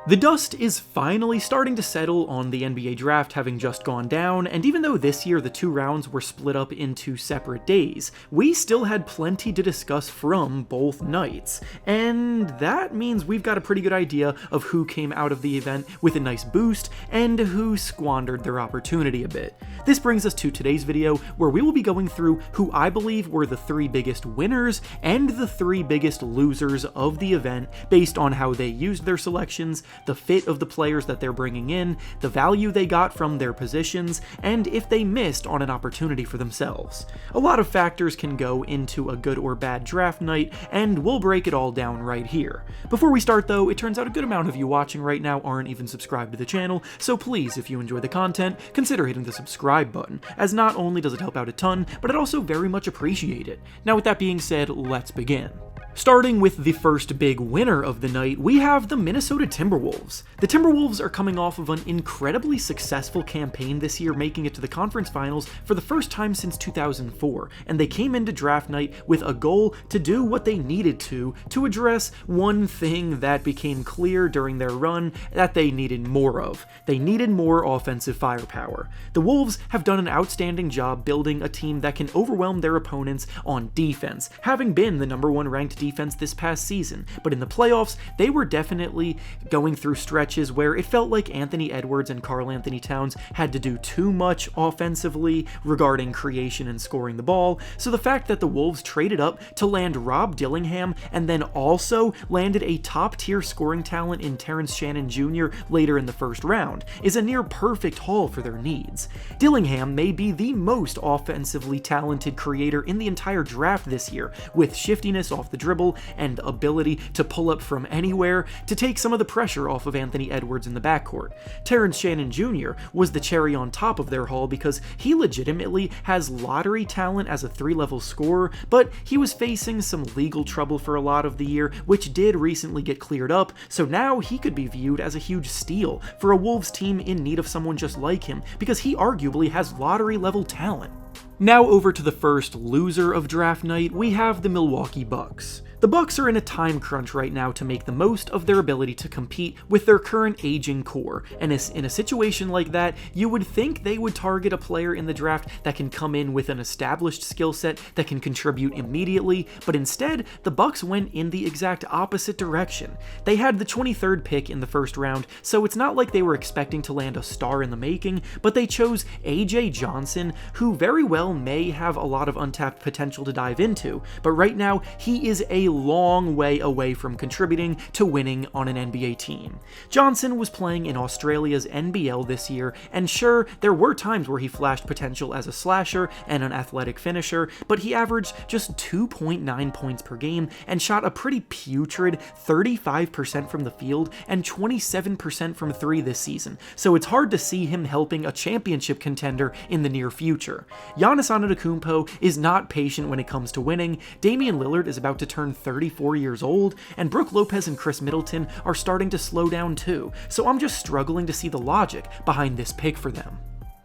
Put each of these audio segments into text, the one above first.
The dust is finally starting to settle on the NBA draft having just gone down, and even though this year the two rounds were split up into separate days, we still had plenty to discuss from both nights. And that means we've got a pretty good idea of who came out of the event with a nice boost and who squandered their opportunity a bit. This brings us to today's video, where we will be going through who I believe were the three biggest winners and the three biggest losers of the event based on how they used their selections, the fit of the players that they're bringing in, the value they got from their positions, and if they missed on an opportunity for themselves. A lot of factors can go into a good or bad draft night, and we'll break it all down right here. Before we start though, it turns out a good amount of you watching right now aren't even subscribed to the channel, so please, if you enjoy the content, consider hitting the subscribe button, as not only does it help out a ton, but I'd also very much appreciate it. Now with that being said, let's begin. Starting with the first big winner of the night, we have the Minnesota Timberwolves. The Timberwolves are coming off of an incredibly successful campaign this year, making it to the conference finals for the first time since 2004, and they came into draft night with a goal to do what they needed to address one thing that became clear during their run that they needed more of. They needed more offensive firepower. The Wolves have done an outstanding job building a team that can overwhelm their opponents on defense, having been the #1 ranked defense this past season, but in the playoffs, they were definitely going through stretches where it felt like Anthony Edwards and Karl Anthony Towns had to do too much offensively regarding creation and scoring the ball, so the fact that the Wolves traded up to land Rob Dillingham and then also landed a top-tier scoring talent in Terrence Shannon Jr. later in the first round is a near-perfect haul for their needs. Dillingham may be the most offensively talented creator in the entire draft this year, with shiftiness off the dribble and ability to pull up from anywhere to take some of the pressure off of Anthony Edwards in the backcourt. Terrence Shannon Jr. was the cherry on top of their haul because he legitimately has lottery talent as a 3-level scorer, but he was facing some legal trouble for a lot of the year, which did recently get cleared up, so now he could be viewed as a huge steal for a Wolves team in need of someone just like him, because he arguably has lottery-level talent. Now over to the first loser of draft night, we have the Milwaukee Bucks. The Bucks are in a time crunch right now to make the most of their ability to compete with their current aging core, and in a situation like that, you would think they would target a player in the draft that can come in with an established skill set that can contribute immediately, but instead, the Bucks went in the exact opposite direction. They had the 23rd pick in the first round, so it's not like they were expecting to land a star in the making, but they chose AJ Johnson, who very well may have a lot of untapped potential to dive into, but right now, he is a long way away from contributing to winning on an NBA team. Johnson was playing in Australia's NBL this year, and sure, there were times where he flashed potential as a slasher and an athletic finisher, but he averaged just 2.9 points per game and shot a pretty putrid 35% from the field and 27% from 3 this season, so it's hard to see him helping a championship contender in the near future. Giannis Antetokounmpo is not patient when it comes to winning, Damian Lillard is about to turn 34 years old, and Brook Lopez and Chris Middleton are starting to slow down too, so I'm just struggling to see the logic behind this pick for them.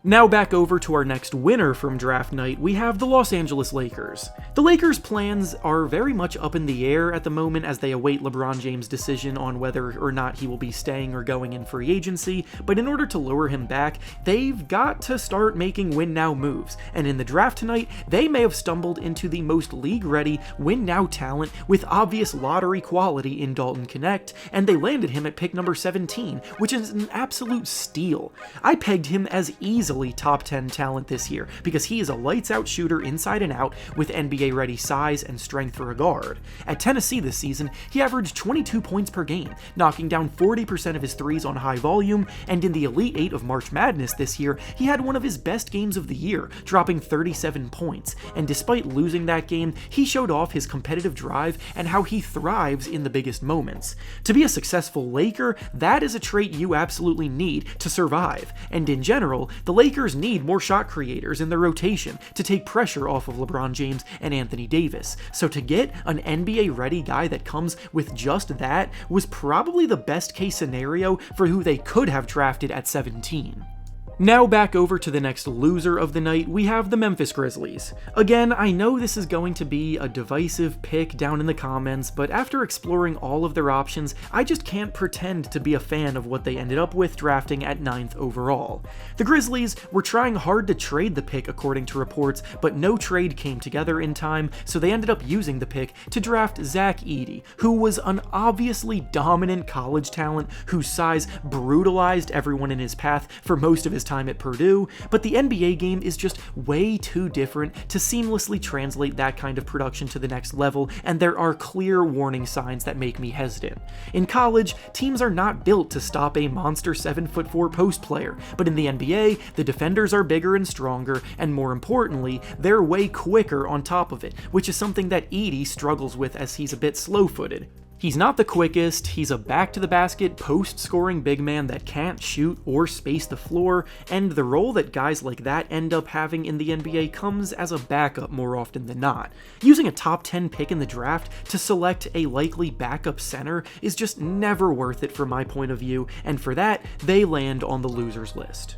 Now back over to our next winner from draft night, we have the Los Angeles Lakers. The Lakers' plans are very much up in the air at the moment as they await LeBron James' decision on whether or not he will be staying or going in free agency, but in order to lure him back, they've got to start making win-now moves, and in the draft tonight, they may have stumbled into the most league-ready win-now talent with obvious lottery quality in Dalton Knecht, and they landed him at pick number 17, which is an absolute steal. I pegged him as easily top 10 talent this year because he is a lights-out shooter inside and out with NBA-ready size and strength for a guard. At Tennessee this season, he averaged 22 points per game, knocking down 40% of his threes on high volume, and in the Elite 8 of March Madness this year, he had one of his best games of the year, dropping 37 points, and despite losing that game, he showed off his competitive drive and how he thrives in the biggest moments. To be a successful Laker, that is a trait you absolutely need to survive, and in general, the Lakers need more shot creators in their rotation to take pressure off of LeBron James and Anthony Davis, so to get an NBA-ready guy that comes with just that was probably the best case scenario for who they could have drafted at 17. Now back over to the next loser of the night, we have the Memphis Grizzlies. Again, I know this is going to be a divisive pick down in the comments, but after exploring all of their options, I just can't pretend to be a fan of what they ended up with drafting at 9th overall. The Grizzlies were trying hard to trade the pick according to reports, but no trade came together in time, so they ended up using the pick to draft Zach Edey, who was an obviously dominant college talent whose size brutalized everyone in his path for most of his time at Purdue, but the NBA game is just way too different to seamlessly translate that kind of production to the next level, and there are clear warning signs that make me hesitant. In college, teams are not built to stop a monster 7'4" post player, but in the NBA, the defenders are bigger and stronger, and more importantly, they're way quicker on top of it, which is something that Edey struggles with as he's a bit slow-footed. He's not the quickest, he's a back-to-the-basket, post-scoring big man that can't shoot or space the floor, and the role that guys like that end up having in the NBA comes as a backup more often than not. Using a top 10 pick in the draft to select a likely backup center is just never worth it from my point of view, and for that, they land on the losers list.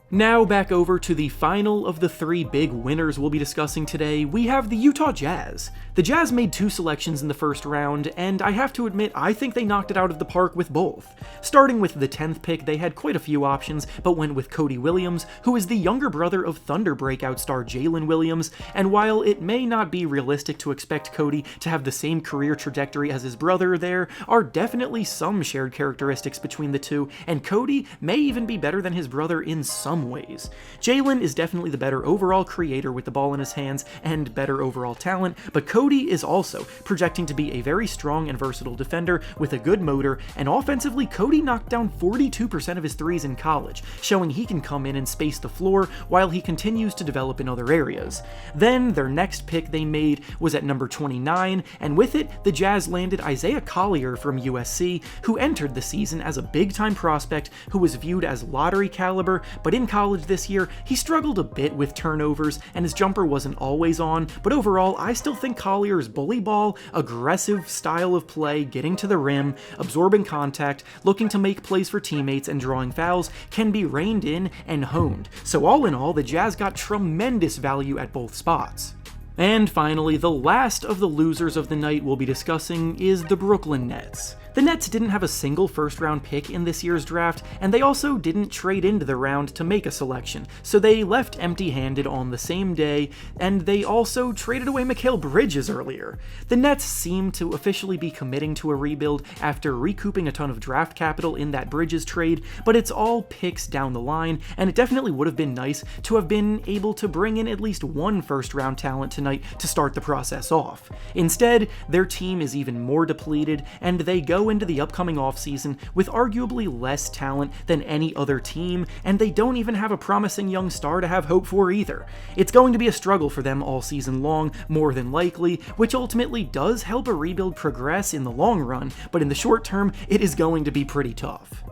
Now back over to the final of the 3 big winners we'll be discussing today, we have the Utah Jazz. The Jazz made 2 selections in the first round, and I have to admit I think they knocked it out of the park with both. Starting with the 10th pick, they had quite a few options, but went with Cody Williams, who is the younger brother of Thunder breakout star Jalen Williams, and while it may not be realistic to expect Cody to have the same career trajectory as his brother, there are definitely some shared characteristics between the two, and Cody may even be better than his brother in some ways. Jalen is definitely the better overall creator with the ball in his hands and better overall talent, but Cody is also projecting to be a very strong and versatile defender with a good motor, and offensively, Cody knocked down 42% of his threes in college, showing he can come in and space the floor while he continues to develop in other areas. Then, their next pick they made was at number 29, and with it, the Jazz landed Isaiah Collier from USC, who entered the season as a big-time prospect who was viewed as lottery caliber, but in college this year, he struggled a bit with turnovers, and his jumper wasn't always on, but overall, I still think Collier's bully ball, aggressive style of play, getting to the rim, absorbing contact, looking to make plays for teammates, and drawing fouls can be reined in and honed. So all in all, the Jazz got tremendous value at both spots. And finally, the last of the losers of the night we'll be discussing is the Brooklyn Nets. The Nets didn't have a single first-round pick in this year's draft, and they also didn't trade into the round to make a selection, so they left empty-handed on the same day, and they also traded away Mikal Bridges earlier. The Nets seem to officially be committing to a rebuild after recouping a ton of draft capital in that Bridges trade, but it's all picks down the line, and it definitely would have been nice to have been able to bring in at least one first-round talent tonight to start the process off. Instead, their team is even more depleted, and they go into the upcoming offseason with arguably less talent than any other team, and they don't even have a promising young star to have hope for either. It's going to be a struggle for them all season long, more than likely, which ultimately does help a rebuild progress in the long run, but in the short term, it is going to be pretty tough.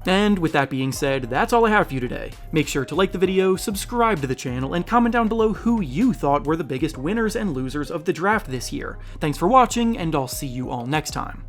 And with that being said, that's all I have for you today. Make sure to like the video, subscribe to the channel, and comment down below who you thought were the biggest winners and losers of the draft this year. Thanks for watching, and I'll see you all next time.